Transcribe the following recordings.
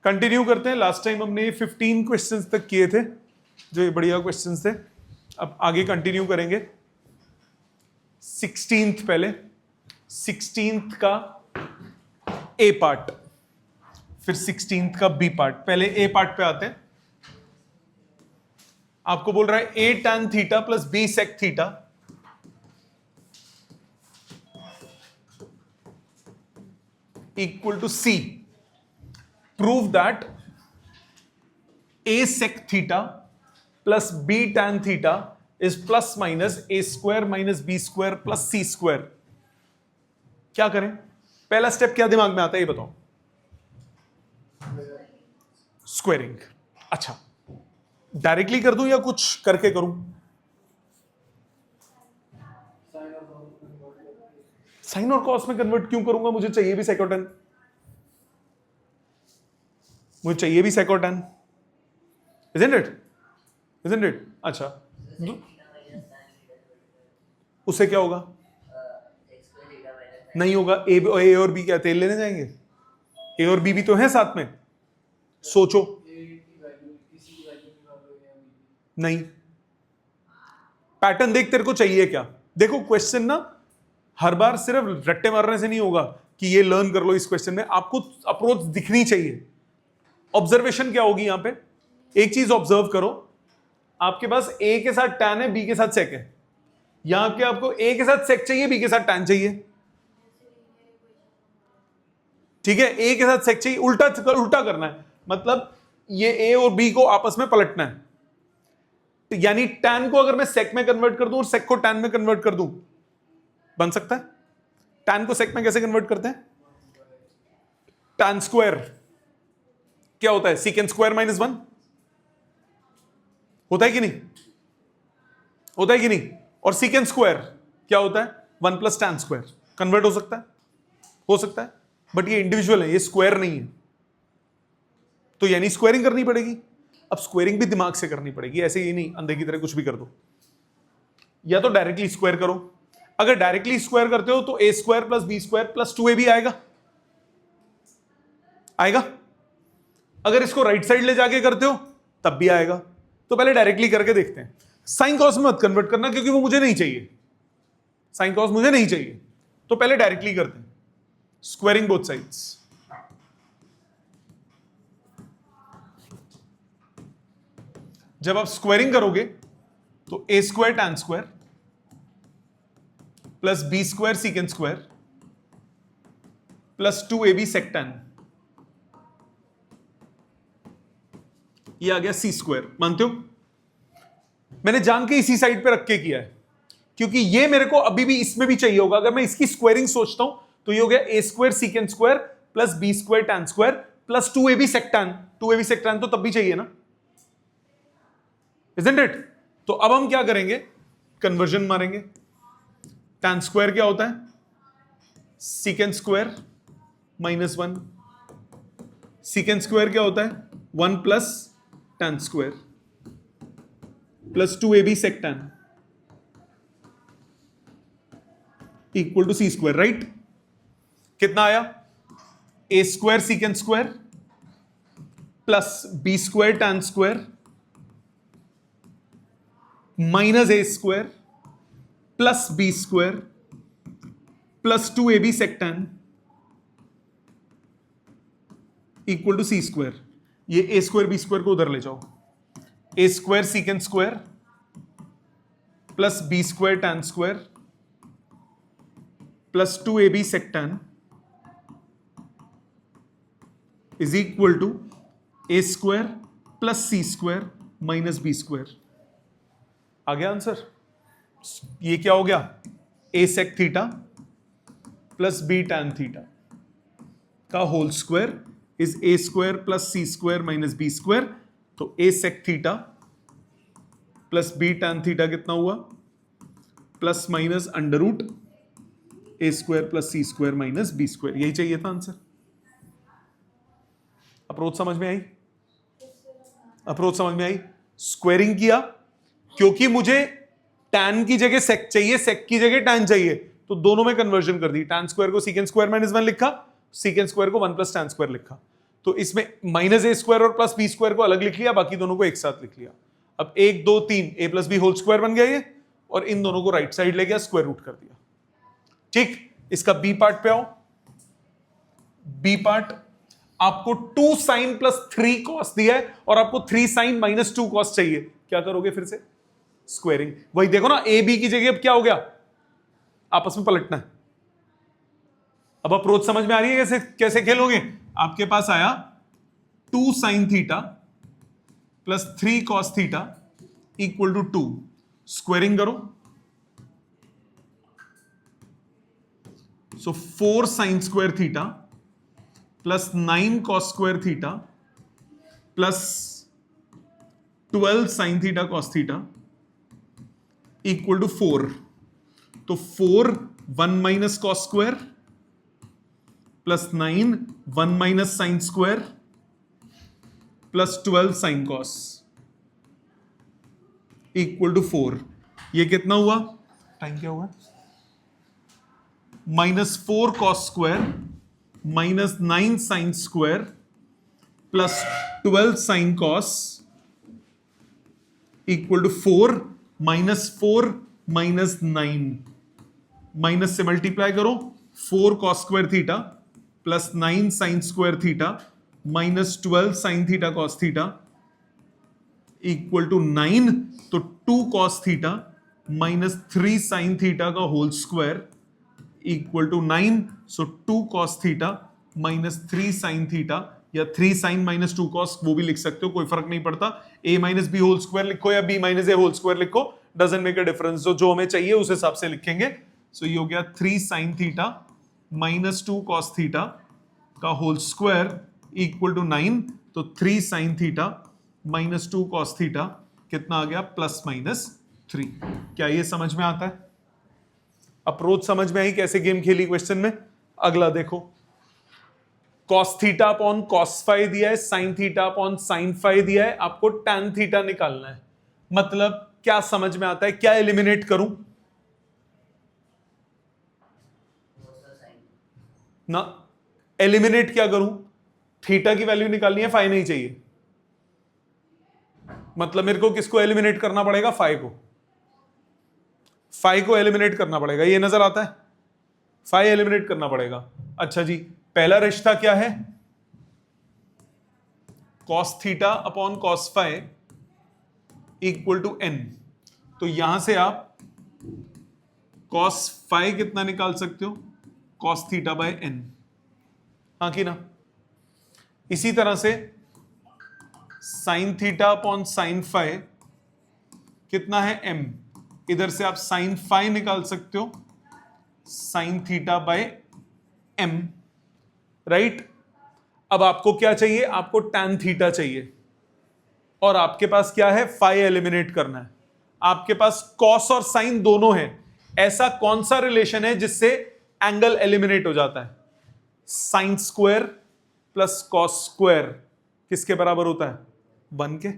Continue करते हैं। Last time हमने 15 क्वेश्चंस तक किए थे, जो ये बढ़िया क्वेश्चंस थे। अब आगे कंटिन्यू करेंगे। 16th पहले, 16th का ए पार्ट, फिर 16th का बी पार्ट। पहले ए पार्ट पे आते हैं। आपको बोल रहा है a tan theta plus b sec theta equal to c. Prove that a sec theta plus b tan theta is plus minus a square minus b square plus c square. क्या करें? पहला स्टेप क्या दिमाग में आता है ये बताओ? स्क्वायरिंग। अच्छा, डायरेक्टली कर दूं या कुछ करके करूं? साइन और कॉस में कन्वर्ट क्यों करूंगा? मुझे चाहिए भी सेकोटेन, मुझे चाहिए भी सेकोटेन, isn't it? Isn't it? अच्छा, उससे क्या होगा? नहीं होगा। ए और बी क्या तेल लेने जाएंगे? ए और बी भी तो है साथ में। सोचो। नहीं, पैटर्न देख, तेरे को चाहिए क्या? देखो क्वेश्चन ना हर बार सिर्फ रट्टे मारने से नहीं होगा कि ये लर्न कर लो। इस क्वेश्चन में आपको अप्रोच दिखनी चाहिए। ऑब्जर्वेशन क्या होगी यहां पे? एक चीज ऑब्जर्व करो, आपके पास ए के साथ टैन है, बी के साथ सेक है। यहां पे आपको ए के साथ सेक चाहिए, बी के साथ टैन चाहिए। ठीक है, ए के साथ सेक चाहिए। उल्टा करना है, मतलब ये ए और बी को आपस में पलटना है। तो यानी टैन को अगर मैं सेक में कन्वर्ट कर दूं और सेक को टैन में कन्वर्ट कर दूं, बन सकता है। टैन को सेक में कैसे कन्वर्ट करते हैं? टैन स्क्वायर क्या होता है? सीकेंट स्क्वायर माइनस 1 होता है कि नहीं? होता है कि नहीं? और सीकेंट स्क्वायर क्या होता है? 1 प्लस टैन स्क्वायर। कन्वर्ट हो सकता है? हो सकता है, बट ये इंडिविजुअल है, ये स्क्वायर नहीं है। तो यानी स्क्वायरिंग करनी पड़ेगी। अब स्क्वायरिंग भी दिमाग से करनी पड़ेगी, ऐसे ही नहीं अंधे की तरह कुछ भी कर दो। या तो डायरेक्टली स्क्वायर करो। अगर डायरेक्टली स्क्वायर करते हो तो a square plus B square plus 2ab आएगा। आएगा। अगर इसको राइट साइड ले जाके करते हो तब भी आएगा। तो पहले डायरेक्टली करके देखते हैं। साइन कॉस में मत कन्वर्ट करना, क्योंकि वो मुझे नहीं चाहिए। साइन कॉस मुझे नहीं चाहिए, तो पहले डायरेक्टली करते हैं। Squaring both sides. जब आप स्क्वायरिंग करोगे तो a square tan square plus B square secant square plus 2ab sec tan, ये आ गया सी स्क्वायर। मानते हो? मैंने जान के इसी साइड पे रख के किया है, क्योंकि ये मेरे को अभी भी इसमें भी चाहिए होगा। अगर मैं इसकी स्क्वायरिंग सोचता हूं तो ये हो गया a square secant square plus B square tan square plus 2ab sec tan. 2ab sec tan तो तब भी चाहिए ना, isn't it? तो अब हम क्या करेंगे? कन्वर्जन मारेंगे। टैन स्क्वायर क्या होता है? Secant square minus 1। Secant square क्या होता है? 1 plus tan square plus 2ab sec tan equal to c square. Right? कितना आया? A square secant square plus B square tan square minus a square plus B square plus 2ab sec tan equal to c square. ये a square b square को उधर ले जाओ। A square secant square plus B square tan square plus 2ab sec tan is equal to a square plus c square minus b square. आ गया answer? ये क्या हो गया? A sec theta plus b tan theta का whole square is a square plus c square minus b square. तो a sec theta plus b tan theta कितना हुआ? Plus minus under root a square plus c square minus b square. यही चाहिए था answer. Approach समझ में आई? Approach समझ में आई? स्क्वायरिंग किया क्योंकि मुझे टैन की जगह सेक चाहिए, सेक की जगह टैन चाहिए, तो दोनों में कन्वर्जन कर दी। टैन स्क्वायर को सीकेंट स्क्वायर माइनस 1 लिखा, सीकेंट स्क्वायर को 1 प्लस टैन स्क्वायर लिखा। तो इसमें माइनस ए स्क्वायर और प्लस बी स्क्वायर को अलग लिख लिया, बाकी दोनों को एक साथ लिख लिया। अब 1 2 3 ए प्लस बी होल स्क्वायर बन गया ये, और इन दोनों को राइट साइड ले गया, स्क्वायर रूट कर दिया। ठीक, इसका बी पार्ट पे आओ। बी पार्ट आपको 2 साइन प्लस 3 कॉस दिया है और आपको 3 साइन माइनस 2 कॉस चाहिए, क्या करोगे? फिर से स्क्वायरिंग। वही देखो ना, ए बी की जगह अब क्या हो गया, आपस में पलटना है। अब अप्रोच समझ में आ रही है कैसे कैसे खेलोगे? आपके पास आया 2 sine theta plus 3 cos theta equal to 2, squaring करो। So 4 sine square theta plus 9 cos square theta plus 12 sine theta cos theta equal to 4। तो 4 1 minus cos square plus 9 1 minus sine square plus 12 sine cos equal to 4। ये कितना हुआ? Time क्या हुआ? -4 cos square minus 9 sine square plus 12 sine cos equal to 4 -4 minus 9, minus से multiply करो, 4 cos square theta plus 9 sine square theta minus 12 sine theta cos theta equal to 9। तो 2 cos theta minus 3 sine theta का whole square equal to 9। So 2 cos theta minus 3 sine theta, या 3 sign minus 2 cos, वो भी लिख सकते हो, कोई फर्क नहीं पड़ता। a minus B whole square लिखो या b minus a whole square लिखो, डजंट मेक अ डिफरेंस। जो हमें चाहिए उस हिसाब से लिखेंगे। सो ये हो गया 3 sine theta minus 2 cos theta का होल स्क्वायर इक्वल टू 9। तो 3 sine theta minus 2 cos theta कितना आ गया? Plus minus 3। क्या ये समझ में आता है? अप्रोच समझ में आई कैसे गेम खेली क्वेश्चन में? अगला देखो, cos theta upon cos phi दिया है, sine theta upon sine phi दिया है, आपको टैन थीटा निकालना है। मतलब क्या समझ में आता है? क्या एलिमिनेट करूं ना? एलिमिनेट क्या करूं? थीटा की वैल्यू निकालनी है, फाई नहीं चाहिए। मतलब मेरे को किसको एलिमिनेट करना पड़ेगा? फाई को। फाई को एलिमिनेट करना पड़ेगा, ये नजर आता है? फाई एलिमिनेट करना पड़ेगा। अच्छा जी, पहला रिश्ता क्या है? Cos theta upon cos phi equal to n। तो यहां से आप कॉस फाई कितना निकाल सकते हो? कॉस थीटा बाय n, हाँ कि ना? इसी तरह से sine theta upon sine phi कितना है? m। इधर से आप साइन फाई निकाल सकते हो, sine theta by m, right? अब आपको क्या चाहिए? आपको टैन थीटा चाहिए, और आपके पास क्या है? फाई एलिमिनेट करना है। आपके पास कॉस और साइन दोनों है। ऐसा कौन सा रिलेशन है जिससे एंगल एलिमिनेट हो जाता है? Sign square plus cos square किसके बराबर होता है? 1 के।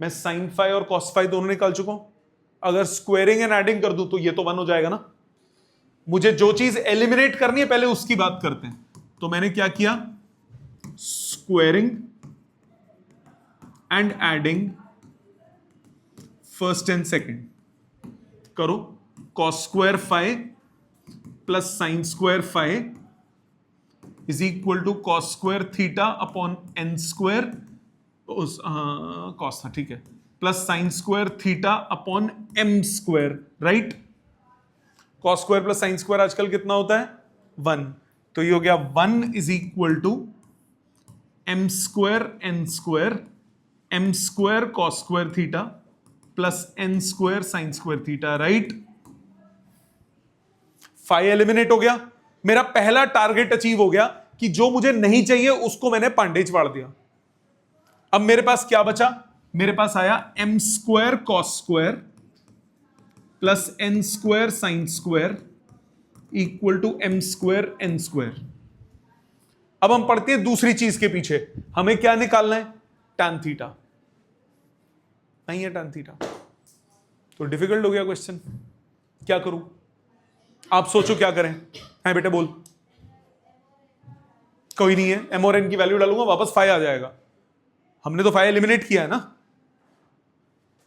मैं साइन फाई और कॉस फाई दोनों निकाल चुका हूं। अगर स्क्वायरिंग एंड एडिंग कर दूं तो ये तो 1 हो जाएगा ना। मुझे जो चीज एलिमिनेट करनी है पहले उसकी बात करते हैं। तो मैंने क्या किया? Squaring and adding first and second करो। Cos square phi plus sine square phi is equal to cos square theta upon n square, cos था, ठीक है, plus sine square theta upon m square, right? Cos square plus sine square आजकल कितना होता है? 1। तो ये हो गया 1 is equal to m square n square, m square cos square theta plus n square sine square theta, right? Phi eliminate हो गया। मेरा पहला टारगेट अचीव हो गया कि जो मुझे नहीं चाहिए उसको मैंने पांडेज वाड़ दिया। अब मेरे पास क्या बचा? मेरे पास आया m square cos square plus n square sine square equal to m square n square. अब हम पढ़ते हैं दूसरी चीज के पीछे। हमें क्या निकालना है? Tan theta. नहीं है टैन थीटा, तो डिफिकल्ट हो गया क्वेश्चन। क्या करूं? आप सोचो क्या करें। है बेटे बोल। कोई नहीं है, m और n की वैल्यू डालूंगा वापस फाइ आ जाएगा। हमने तो फाइ एलिमिनेट किया है ना।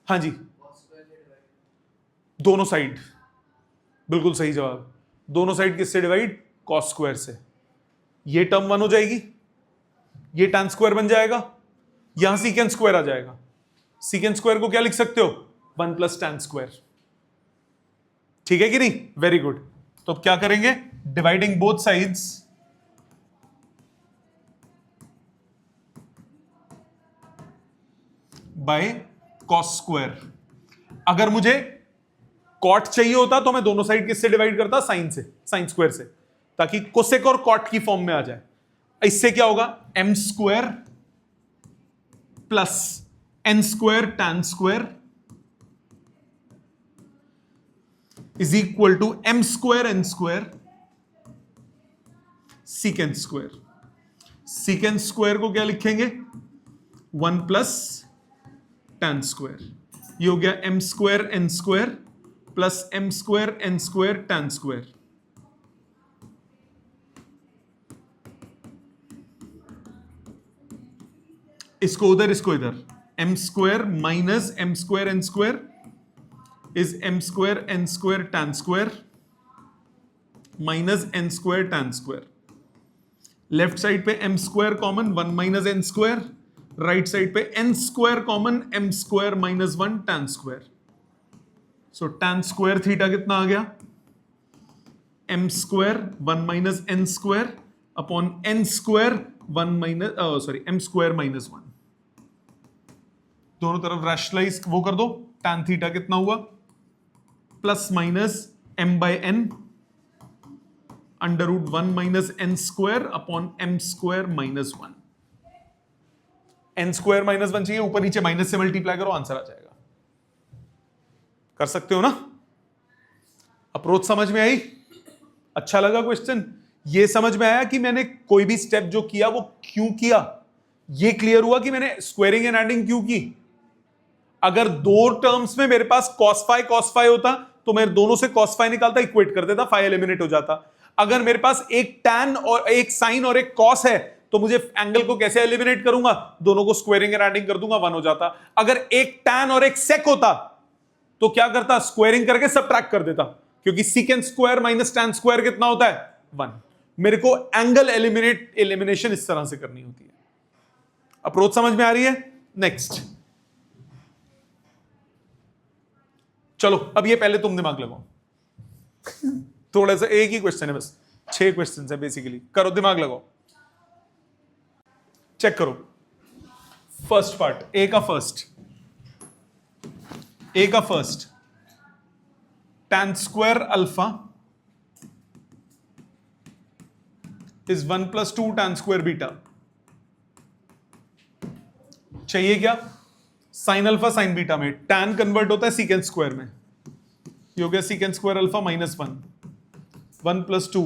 हाँ जी, दोनों साइड, बिल्कुल सही जवाब। दोनों साइड किससे डिवाइड? कॉस स्क्वायर से। ये टर्म 1 हो जाएगी, ये tan स्क्वायर बन जाएगा, यहां सीकेंट स्क्वायर आ जाएगा। सीकेंट स्क्वायर को क्या लिख सकते हो? 1 प्लस tan स्क्वायर। ठीक है कि नहीं? Very good. तो अब क्या करेंगे? Dividing both sides by cos square. अगर मुझे कॉट चाहिए होता तो मैं दोनों साइड किससे डिवाइड करता? साइन से, साइन स्क्वायर से, ताकि कोसेक और कॉट की फॉर्म में आ जाए। इससे क्या होगा? m square plus n square tan square is equal to m square n square secant square. Secant square को क्या लिखेंगे? 1 प्लस tan स्क्वायर। ये हो गया m square n square plus m square n square tan square. इसको उधर, इसको इधर, m square minus m square n square is m square n square tan square minus n square tan square. Left side पे m square common 1 minus n square, right side पे n square common m square minus 1 tan square. So tan square theta कितना आ गया? m square 1 minus n square upon n square 1 minus m square minus 1। दोनों तरफ rationalise वो कर दो। tan theta कितना हुआ? Plus minus m by n under root 1 minus n square upon m square minus 1। n square minus 1 चाहिए, ऊपर नीचे माइनस से मल्टीप्लाई करो, आंसर आ जाएगा। कर सकते हो ना? अप्रोच समझ में आई? अच्छा लगा क्वेश्चन? ये समझ में आया कि मैंने कोई भी स्टेप जो किया वो क्यों किया? ये क्लियर हुआ कि मैंने स्क्वायरिंग एंड एडिंग क्यों की? अगर दो टर्म्स में मेरे पास cos फाइ होता तो मैं दोनों से cos फाइ निकालता, इक्वेट कर देता, फाइ एलिमिनेट हो जाता। अगर मेरे पास एक tan और एक sin और एक cos है तो मुझे एंगल को कैसे एलिमिनेट करूंगा? दोनों को स्क्वायरिंग एंड एडिंग कर दूंगा, 1 हो जाता। अगर एक tan और एक sec होता तो क्या करता? स्क्वायरिंग करके सबट्रैक्ट कर देता, क्योंकि secant square minus tan square कितना होता है? 1। मेरे को एंगल एलिमिनेशन इस तरह से करनी होती है। अप्रोच समझ में आ रही है? नेक्स्ट चलो, अब ये पहले तुम दिमाग लगाओ। थोड़ा सा, एक ही क्वेश्चन है बस, 6 क्वेश्चन है बेसिकली। करो, दिमाग लगाओ, चेक करो। फर्स्ट पार्ट, ए का first tan square alpha is 1 plus 2 tan square beta. चाहिए क्या? साइन अल्फा साइन बीटा में tan कन्वर्ट होता है सीकेंट स्क्वायर में। ये हो गया secant square alpha minus 1, 1 plus 2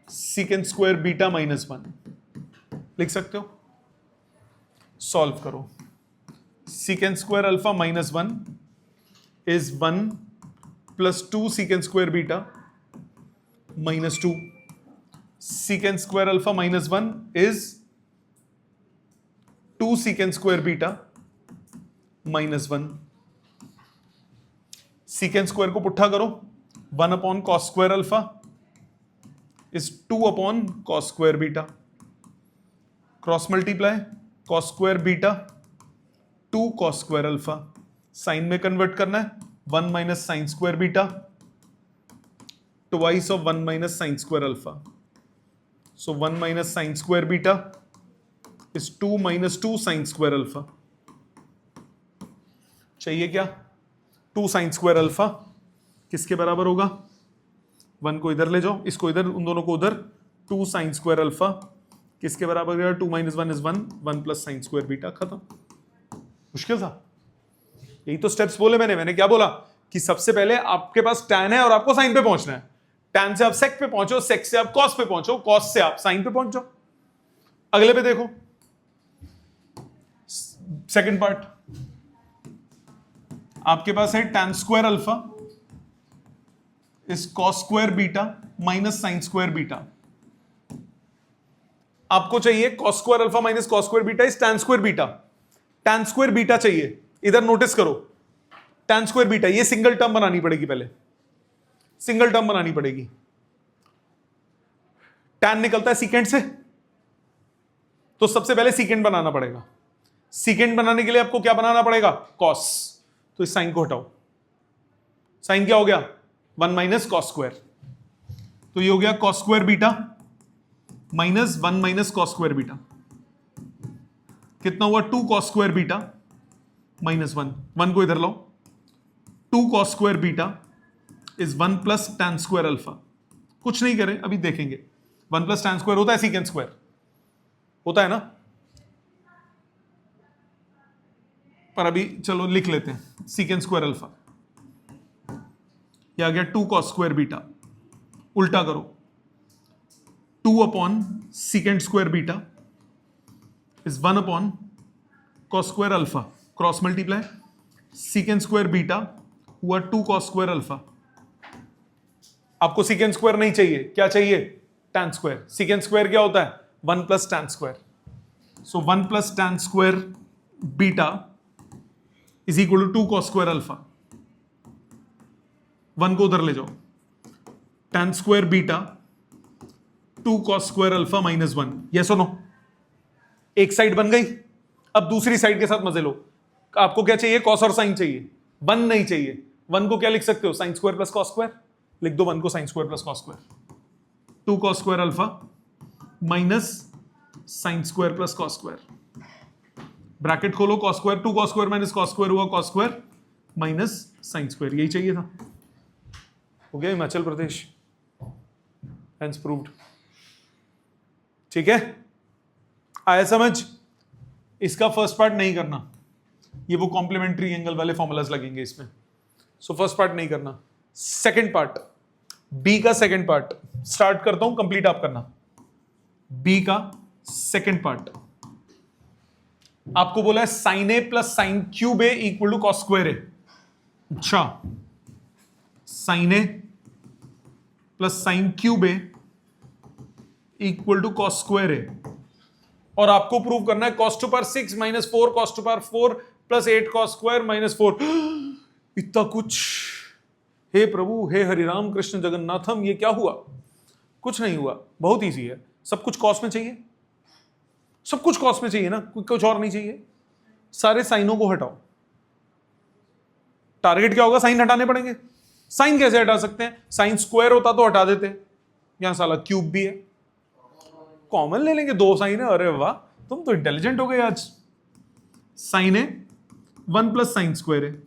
secant square beta minus 1। लिख सकते हो? सॉल्व करो। Secant square alpha minus 1 is 1 plus 2 secant square beta minus 2। Secant square alpha minus 1 is 2 secant square beta minus 1। Secant square को पुट्ठा करो, 1 upon cos square alpha is 2 upon cos square beta. Cross multiply, cos square beta 2 cos square alpha. Sine में convert करना है, 1 minus sine square beta twice of 1 minus sine square alpha. So 1 minus sine square beta is 2 minus 2 sine square alpha. चाहिए क्या? 2 sine square alpha किसके बराबर होगा? 1 को इधर ले जाओ, इसको इधर, उन दोनों को उधर। 2 साइन स्क्वायर अल्फा किसके बराबर गया? 2 minus 1 is 1, 1 plus sine square beta. खत्म। मुश्किल था? यही तो स्टेप्स बोले मैंने क्या बोला? कि सबसे पहले आपके पास tan है और आपको साइन पे पहुंचना है। tan से आप sec पे पहुंचो, sec से आप cos पे पहुंचो, cos से आप साइन पे पहुंचो। अगले पे देखो, सेकंड पार्ट। आपके पास है tan square alpha is cos square beta minus sine square beta. आपको चाहिए cos square alpha minus cos square beta is tan square beta. Tan square beta चाहिए, इधर नोटिस करो टैन स्क्वायर बीटा, ये single term बनानी पड़ेगी, पहले single term बनानी पड़ेगी। टैन निकलता है सीकेंड से, तो सबसे पहले सीकेंड बनाना पड़ेगा। सीकेंड बनाने के लिए आपको क्या बनाना पड़ेगा? कॉस। तो इस साइन को हटाओ, साइन क्या हो गया? 1 माइनस कॉस स्क्वायर, तो ये हो गया cos square beta minus 1 minus cos square beta. कितना हुआ? 2 कॉस स्क्वायर बीटा माइनस 1, 1 को इधर लाओ, 2 cos square beta is 1 plus tan square alpha. कुछ नहीं करें, अभी देखेंगे। 1 प्लस टैन स्क्वायर होता है सीकेंड स्क्वायर, होता है ना, पर अभी चलो लिख लेते हैं सीकेंड स्क्वायर अल्फा। यह आ गया 2 कॉस स्क्वायर बीटा, उल्टा करो 2 upon secant square beta is 1 upon cos square alpha, cross multiply, secant square beta हुआ 2 कॉस स्क्वायर अल्फा। आपको सीकेंड स्क्वायर नहीं चाहिए, क्या चाहिए? Tan square. सीकेंड स्क्वायर क्या होता है? 1 plus tan square. So 1 plus tan square beta is equal to 2 cos square alpha. 1 को उधर ले जाओ, tan square beta 2 cos square alpha minus 1। Yes और नो? एक साइड बन गई, अब दूसरी साइड के साथ मजे लो। आपको क्या चाहिए? कॉस और साइन चाहिए, 1 नहीं चाहिए। 1 को क्या लिख सकते हो? Sine square plus cos square लिख दो, 1 को sine square plus cos square, 2 cos square alpha minus sine square plus cos square. Bracket खोलो, cos square 2 cos square minus cos square हुआ cos square minus sine square, यही चाहिए था। हो गया हिमाचल प्रदेश, हेंस प्रूव्ड। ठीक है, आया समझ? इसका फर्स्ट पार्ट नहीं करना, ये वो कॉम्प्लीमेंट्री एंगल वाले फॉर्मूलाज लगेंगे इसमें, सो फर्स्ट पार्ट नहीं करना। सेकंड पार्ट, बी का सेकंड पार्ट स्टार्ट करता हूं, कंप्लीट आप करना। बी का सेकंड पार्ट आपको बोला है sine a plus sine cube a equal to cos square a. अच्छा, sine a plus sine cube a equal to cos square a, और आपको प्रूव करना है cos to power 6 minus 4 cos to power 4 plus 8 cos square minus 4। इतना कुछ! हे प्रभु, हे हरिराम कृष्ण जगन्नाथम, ये क्या हुआ? कुछ नहीं हुआ, बहुत इजी है। सब कुछ कॉस में चाहिए, सब कुछ कॉस में चाहिए ना, कुछ और नहीं चाहिए। सारे साइनों को हटाओ। टारगेट क्या होगा? साइन हटाने पड़ेंगे। साइन कैसे हटा सकते हैं? साइन स्क्वायर होता तो हटा देते, यहां साला क्यूब भी है, कॉमन ले लेंगे, 2 साइन है। अरे वाह, तुम तो इंटेलिजेंट हो गए आज। साइन है 1 प्लस साइन स्क्वायर है।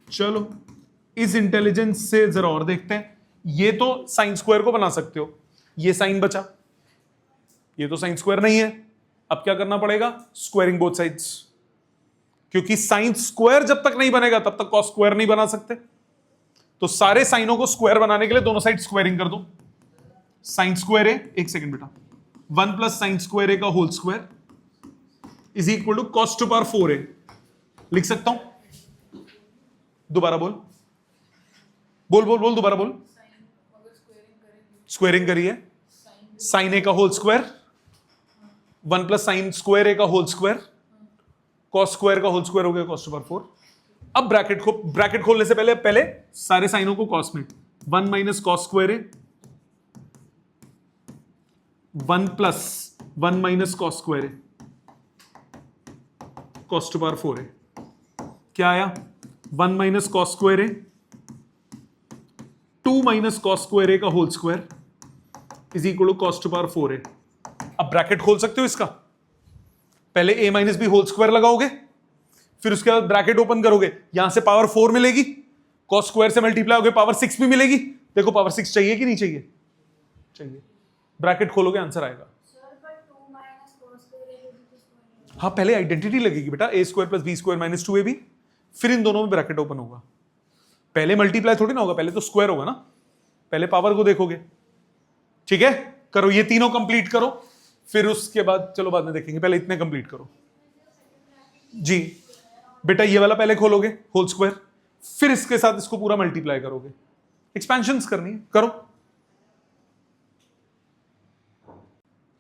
चलो इस इंटेलिजेंस से जरा और देखते हैं। ये तो साइन स्क्वायर को बना सकते हो, ये साइन बचा, ये तो साइन स्क्वायर नहीं है। अब क्या करना पड़ेगा? स्क्वायरिंग बोथ साइड्स, क्योंकि साइन स्क्वायर जब तक नहीं बनेगा तब तक कॉस स्क्वायर नहीं बना सकते। तो सारे साइनों को स्क्वायर बनाने के लिए दोनों साइड स्क्वायरिंग कर दो। साइन स्क्वायर है, एक सेकंड बेटा, 1 प्लस साइन स्क्वायर ए का whole square is equal to cos to power 4 A. लिख सकता हूं? दोबारा बोल बोल बोल बोल, दोबारा बोल। स्क्वायरिंग करिए, साइन ए का whole square 1 plus sine square ए का होल स्क्वायर, कॉस स्क्वायर का होल स्क्वायर हो गया कॉस टू पावर 4। अब ब्रैकेट खोलने से पहले सारे साइनों को कॉस में, 1 minus cos square A 1 plus 1 minus cos square A cos to power 4 A. क्या आया? 1 minus cos square A 2 minus cos square ए का whole square is equal to cos to power 4 A. अब ब्रैकेट खोल सकते हो इसका, पहले a minus B whole square लगाओगे, फिर उसके बाद ब्रैकेट ओपन करोगे, यहां से पावर 4 मिलेगी, कॉस स्क्वायर से मल्टीप्लाई होगे पावर 6 भी मिलेगी। देखो पावर 6 चाहिए कि नहीं चाहिए? चाहिए। ब्रैकेट खोलोगे आंसर आएगा। हाँ, पहले आइडेंटिटी लगेगी बेटा, a square plus B square minus 2ab, फिर इन दोनों में ब्रैकेट ओपन होगा। पहले मल्टीप्लाई थोड़ी ना होगा, पहले तो स्क्वायर होगा ना, पहले पावर को देखोगे। ठीक है, करो ये तीनों कंप्लीट करो, फिर उसके बाद चलो बाद में देखेंगे, पहले इतने कंप्लीट करो जी। बेटा ये वाला पहले खोलोगे होल स्क्वायर, फिर इसके साथ इसको पूरा मल्टीप्लाई करोगे, एक्सपेंशंस करनी है, करो।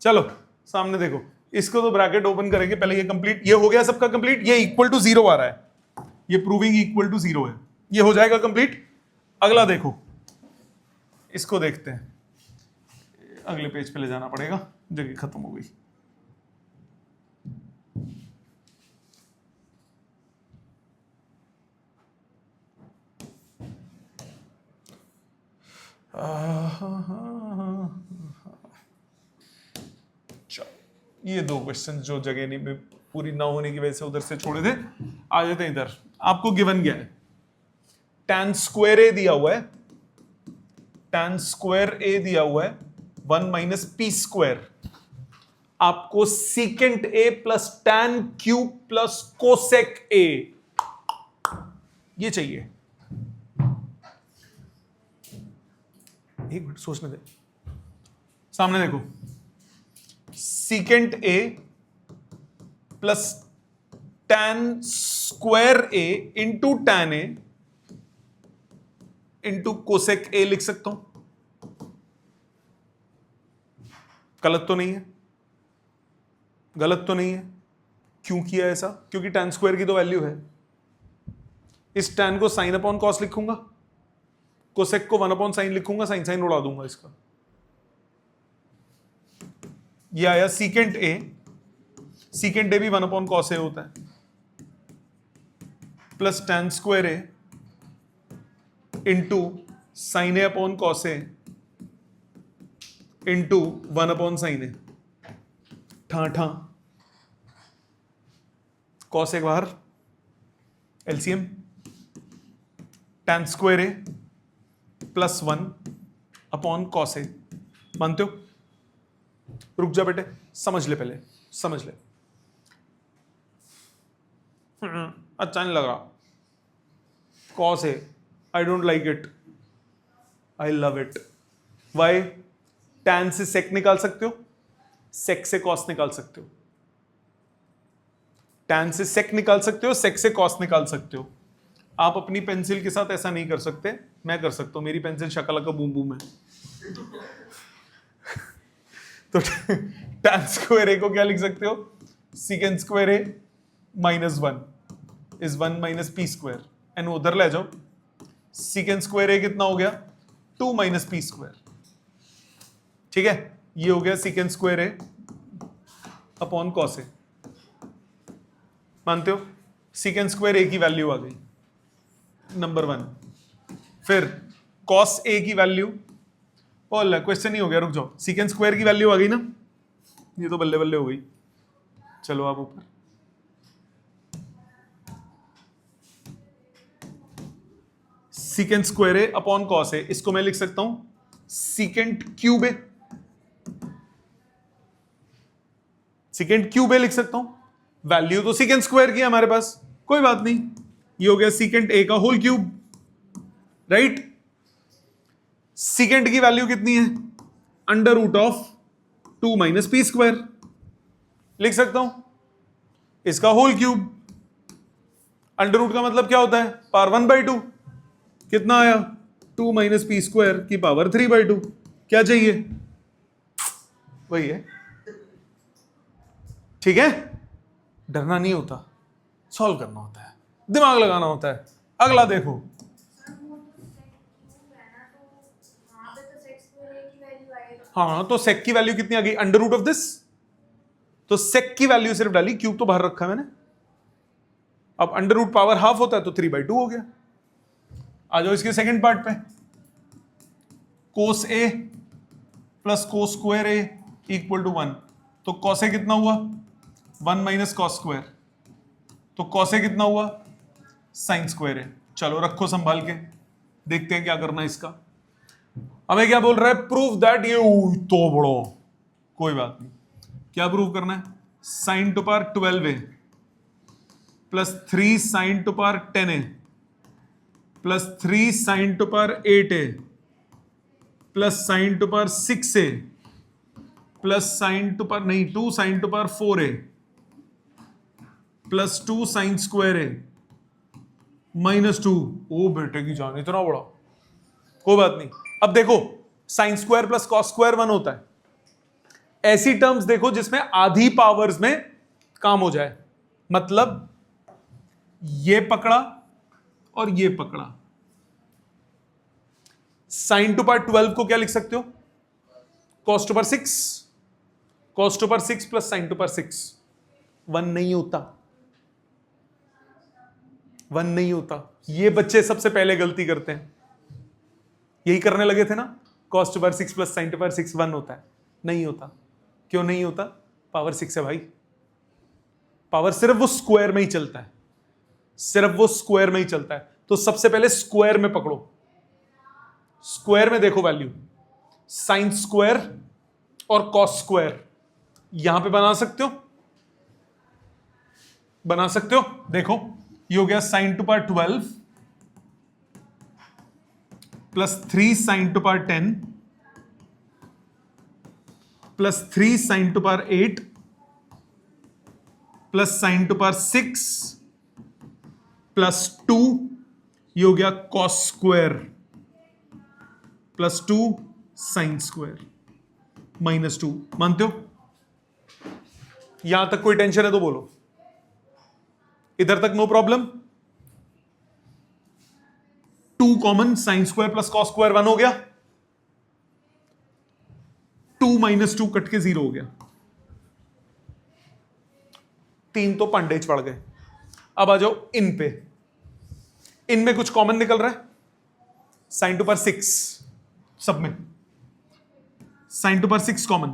चलो सामने देखो, इसको तो ब्रैकेट ओपन करेंगे पहले, ये कंप्लीट, ये हो गया सबका कंप्लीट, ये इक्वल टू 0 आ रहा है, ये प्रूविंग इक्वल टू 0 है, ये हो जाएगा कंप्लीट। अगला देखो, इसको देखते हैं, अगले पेज पे ले जाना पड़ेगा, जगह खत्म हो गई। ये दो क्वेश्चन जो जगह नहीं पूरी ना होने की वजह से उधर से छोड़े थे, आ जाते हैं इधर। आपको गिवन क्या है, tan स्क्वायर ए दिया हुआ है, tan स्क्वायर ए दिया हुआ है 1 माइनस पी स्क्वायर, आपको secant A plus tan cube plus cosec ए ये चाहिए। एक मिनट सोचने दे, सामने देखो, secant A plus tan square A into tan A into cosec ए लिख सकता हूं, गलत तो नहीं है? गलत तो नहीं है। क्यों किया ऐसा? क्योंकि tan स्क्वायर की तो वैल्यू है। इस tan को साइन अपॉन कॉस लिखूंगा, कोसेक को 1 अपॉन साइन लिखूंगा, साइन साइन उड़ा दूंगा इसका। ये आया सीकेंट ए, सीकेंट ए भी 1 अपॉन कॉस ए होता है, plus tan square A into sine A upon cos A into 1 upon sine ए, ठा ठा कॉस ए बाहर, LCM, tan square A plus 1 upon cos A. मानते हो? रुक जा बेटे, समझ ले पहले, समझ ले। अच्छा नहीं लग रहा, cos A, I don't like it, I love it. Why? tan से सेक निकाल सकते हो, सेक से कॉस निकाल सकते हो, tan से सेक निकाल सकते हो, सेक से कॉस निकाल सकते हो। आप अपनी पेंसिल के साथ ऐसा नहीं कर सकते, मैं कर सकता हूं, मेरी पेंसिल शकल का बूम बूम है। तो tan स्क्वायर ए को क्या लिख सकते हो, secant square a minus 1 is 1 minus P square, and उधर ले जाओ, सीकेंट स्क्वायर ए कितना हो गया, 2 माइनस पी स्क्वायर। ठीक है, ये हो गया secant square A upon cos A. मानते हो? सीकेंट स्क्वायर ए की वैल्यू आ गई नंबर 1, फिर कॉस ए की वैल्यू, और क्वेश्चन ही हो गया, रुक जाओ, सीकेंट स्क्वायर की वैल्यू आ गई ना, ये तो बल्ले बल्ले हो गई। चलो आप ऊपर, secant square A upon cos A, इसको मैं लिख सकता हूं सीकेंट क्यूब ए, सीकेंट क्यूब ए लिख सकता हूं, वैल्यू तो सीकेंट स्क्वायर की है हमारे पास, कोई बात नहीं, ये हो गया सीकेंट ए का होल क्यूब, राइट। सीकेंट की वैल्यू कितनी है, under root of 2 minus P square, लिख सकता हूं इसका होल क्यूब। अंडर रूट का मतलब क्या होता है, पावर 1/2, कितना आया, 2 माइनस पी स्क्वायर की पावर 3/2। क्या चाहिए, वही है। ठीक है, डरना नहीं होता, सॉल्व करना होता है, दिमाग लगाना होता है। अगला देखो, हाँ तो सेक की वैल्यू कितनी आ गई, अंडर रूट ऑफ दिस, तो सेक की वैल्यू सिर्फ डाली, क्यूब तो बाहर रखा है मैंने। अब अंडर रूट पावर हाफ होता है तो 3/2 हो गया। आ जाओ इसके सेकंड पार्ट पे, cos a plus cos square a equal to 1, तो कॉस ए कितना हुआ, 1 माइनस कॉस स्क्वायर, तो कॉस ए कितना हुआ, साइन स्क्वायर ए। चलो रखो संभाल के, देखते हैं क्या करना है इसका। हमें क्या बोल रहा है, प्रूव दैट ये तो बड़ो, कोई बात नहीं, क्या प्रूव करना है, sine to power 12a plus 3 sine to power 10a plus 3 sine to power 8a plus sine to power 6a plus sine to power नहीं 2 sine to power 4a plus 2 sine square a minus 2। ओ बेटे की जान, इतना बड़ा, कोई बात नहीं। अब देखो, sign square plus cos square 1 होता है, ऐसी टर्म्स देखो जिसमें आधी पावर्स में काम हो जाए, मतलब ये पकड़ा और ये पकड़ा। साइन टू पावर 12 को क्या लिख सकते हो? Cos to power 6, cos to power 6 plus sine to power 6। 1 नहीं होता, 1 नहीं होता। ये बच्चे सबसे पहले गलती करते हैं, यही करने लगे थे ना, cos to power 6 plus sine to power 6 1 होता है। नहीं होता। क्यों नहीं होता? पावर 6 है भाई, पावर सिर्फ वो स्क्वायर में ही चलता है, सिर्फ वो स्क्वायर में ही चलता है। तो सबसे पहले स्क्वायर में पकड़ो, स्क्वायर में देखो वैल्यू, साइन स्क्वायर और कॉस स्क्वायर यहां पे बना सकते हो, बना सकते हो। देखो ये हो गया sign to power 12 plus 3 sine to power 10 plus 3 sine to power 8 plus sine to power 6 plus 2, ये हो गया cos square plus 2 sine square minus 2। मानते हो? यहां तक कोई टेंशन है तो बोलो, इधर तक no problem. 2 common, sine square plus cos square 1 हो गया, 2 माइनस 2 कट के 0 हो गया। 3 तो पंडेज पड़ गए। अब आ जाओ इन पे, इनमें कुछ कॉमन निकल रहा है, साइन टू पावर 6 सब में, साइन टू पावर 6 कॉमन,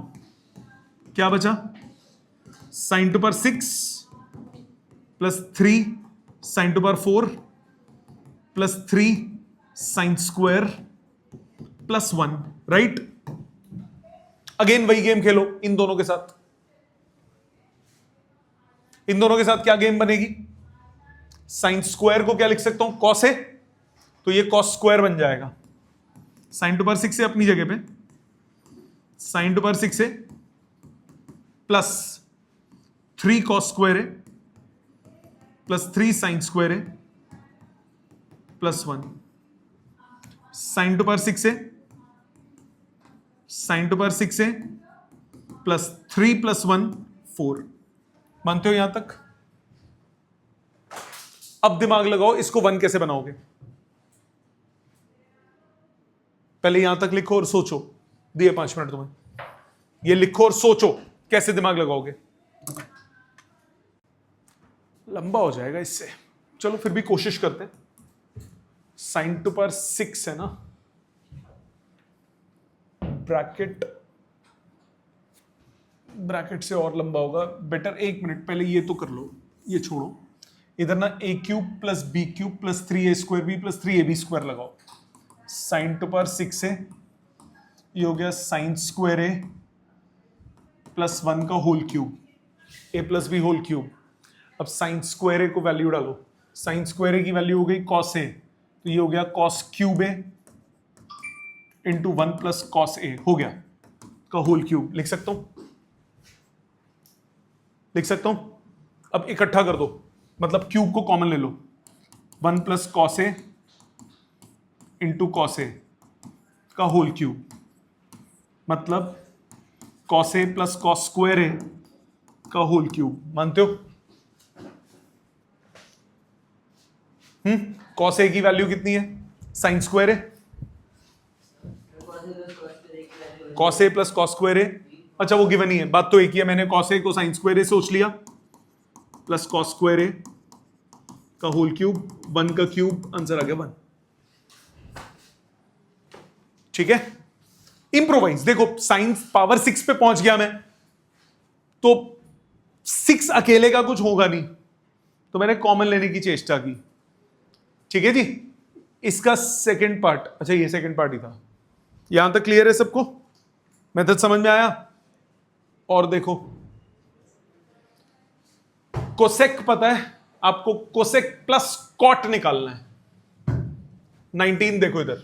क्या बचा? Sign to power 6 plus 3 sine to power 4 plus 3 sign square plus 1, right? Again वही गेम खेलो इन दोनों के साथ। इन दोनों के साथ क्या गेम बनेगी? साइन स्क्वायर को क्या लिख सकता हूं? कॉस है, तो ये कॉस स्क्वायर बन जाएगा। साइन टू पावर 6 है अपनी जगह पे, साइन टू पावर 6 है प्लस 3 कॉस स्क्वायर है प्लस 3 साइन स्क्वायर है प्लस 1। साइन टू पावर 6 है, साइन टू पावर 6 है प्लस 3 प्लस 1 4। मानते हो यहां तक? अब दिमाग लगाओ, इसको 1 कैसे बनाओगे? पहले यहां तक लिखो और सोचो, दिए 5 मिनट तुम्हें, ये लिखो और सोचो कैसे दिमाग लगाओगे। लंबा हो जाएगा इससे, चलो फिर भी कोशिश करते हैं। साइन टू पावर 6 है ना, ब्रैकेट, ब्रैकेट से और लंबा होगा। बेटर 1 मिनट पहले ये तो कर लो, ये छोड़ो। इधर ना a cube plus B cube plus 3a square B plus 3ab square लगाओ। साइन टू पावर 6 है, ये हो गया साइन स्क्वायर ए प्लस 1 का होल क्यूब, ए प्लस बी होल क्यूब। अब साइन स्क्वायर ए को वैल्यू डालो, साइन स्क्वायर ए की वैल्यू हो गई कॉस ए, तो ये हो गया cos cube A into 1 plus cos A हो गया का होल क्यूब। लिख सकता हूं, लिख सकता हूं। अब इकट्ठा कर दो, मतलब क्यूब को कॉमन ले लो, 1 plus cos A into cos A का होल क्यूब, मतलब cos A plus cos square ए का होल क्यूब। मानते हो? कॉस ए की वैल्यू कितनी है? Sign square A, cos A plus cos square a. अच्छा वो गिवन ही है, बात तो एक ही है। मैंने कॉस ए को साइन स्क्वायर ए सोच लिया प्लस कॉस स्क्वायर ए का होल क्यूब, 1 का क्यूब, आंसर आ गया 1। ठीक है, इंप्रोवाइज। देखो साइन पावर 6 पे पहुंच गया मैं, तो 6 अकेले का कुछ होगा नहीं, तो मैंने कॉमन लेने की चेष्टा की। ठीक है जी, इसका सेकंड पार्ट, अच्छा ये सेकंड पार्ट ही था। यहां तक क्लियर है सबको? मेथड समझ में आया? और देखो कोसेक पता है आपको, कोसेक प्लस कॉट निकालना है। 19 देखो इधर,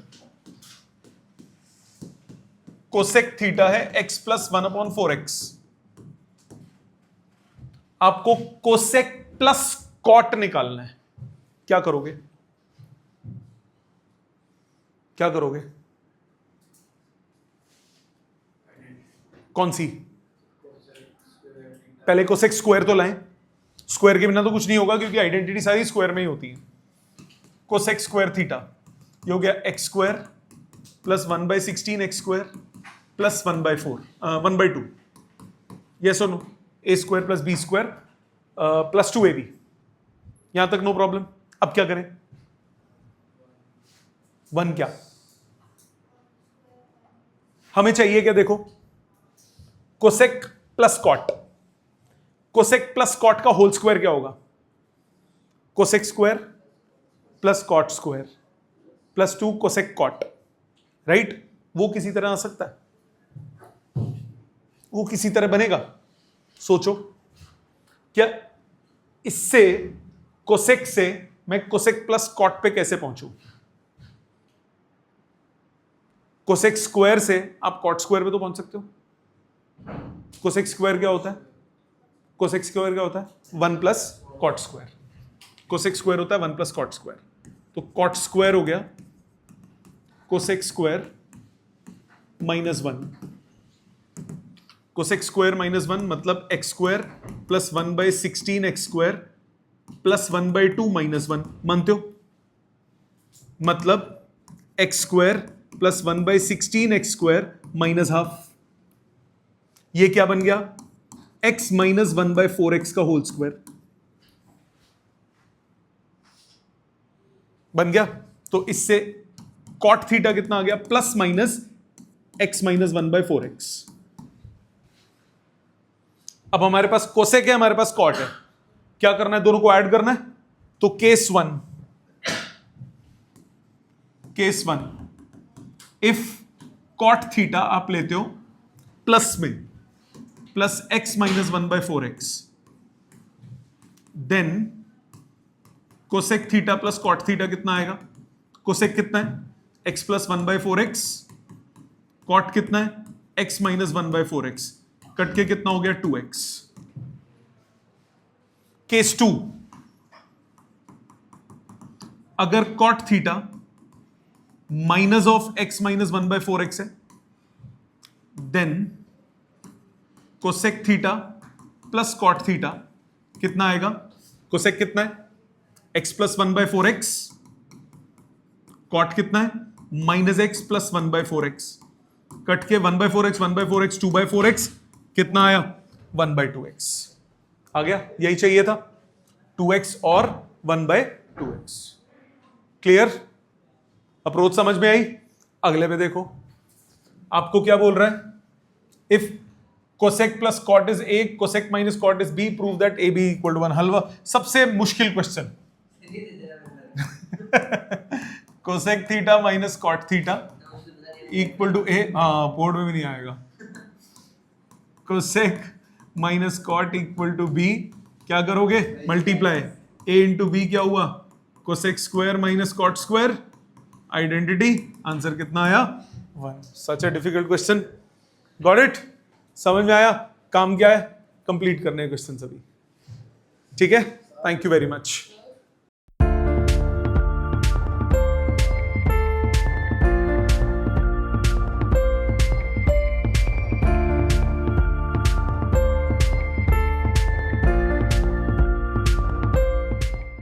कोसेक थीटा है x प्लस 1/4x। आपको कोसेक प्लस कॉट निकालना है। क्या करोगे? क्या करोगे? कौन सी? पहले कोसेक स्क्वायर तो लाएं, स्क्वायर के बिना तो कुछ नहीं होगा क्योंकि आइडेंटिटी सारी स्क्वायर में ही होती है। कोसेक स्क्वायर थीटा ये हो गया x square plus 1/16 x square plus 1/2। Yes और no? A square plus B square plus 2ab। यहां तक नो प्रॉब्लम। अब क्या करें? 1 क्या हमें चाहिए? क्या देखो, cosec plus cot, cosec plus cot का होल स्क्वायर क्या होगा? Cosec square plus cot square plus 2 cosec cot, right? वो किसी तरह आ सकता है, वो किसी तरह बनेगा। सोचो, क्या इससे कोसेक से मैं कोसेक प्लस कॉट पे कैसे पहुंचूं? कोसेक स्क्वायर से आप कॉट स्क्वायर पे तो पहुंच सकते हो। कोसेक स्क्वायर क्या होता है? कोसेक स्क्वायर क्या होता है? 1 plus cot square. Cosec square होता है 1 प्लस कॉट स्क्वायर। तो कॉट स्क्वायर हो गया कोसेक स्क्वायर -1। कोसेक स्क्वायर -1 मतलब X square plus 1/16 x square plus 1/2 -1। मानते हो? मतलब X square plus 1/16 x square -12। ये क्या बन गया? x माइनस 1/4x का होल स्क्वायर बन गया। तो इससे कॉट थीटा कितना आ गया? Plus minus x minus 1/4x। अब हमारे पास कोसेक है, हमारे पास कॉट है। क्या करना है? दोनों को ऐड करना है। तो case one if cot theta आप लेते हो प्लस में plus x minus 1/4x, then cosec theta plus cot theta कितना आएगा? कोसेक कितना है? x plus 1/4x। कॉट कितना है? x minus 1/4x। कट के कितना हो गया? 2x। केस 2, अगर cot theta minus of x minus 1/4x है, then cosec theta plus cot theta कितना आएगा? कोसेक कितना है? x plus 1/4x। कॉट कितना है? Minus x plus 1/4x। Cut के 1/4x 1/4x 2/4x कितना आया? 1/2x आ गया। यही चाहिए था, 2x और 1/2x। क्लियर? अप्रोच समझ में आई? अगले पे देखो, आपको क्या बोल रहा है? If cosec plus cot is a, cosec minus cot is b, prove that ab equal to 1। हलवा सबसे मुश्किल question. Cosec theta minus cot theta equal to a। हाँ, बोर्ड में भी नहीं आएगा। Cosec minus cot equal to b, क्या करोगे? मल्टीप्लाई। a इंटू बी क्या हुआ? Cosec square minus cot square. Identity. Answer कितना आया? 1। Such a difficult question. Got it? समझ में आया? काम क्या है? कंप्लीट करने क्वेश्चन सभी। ठीक है? Thank you very much.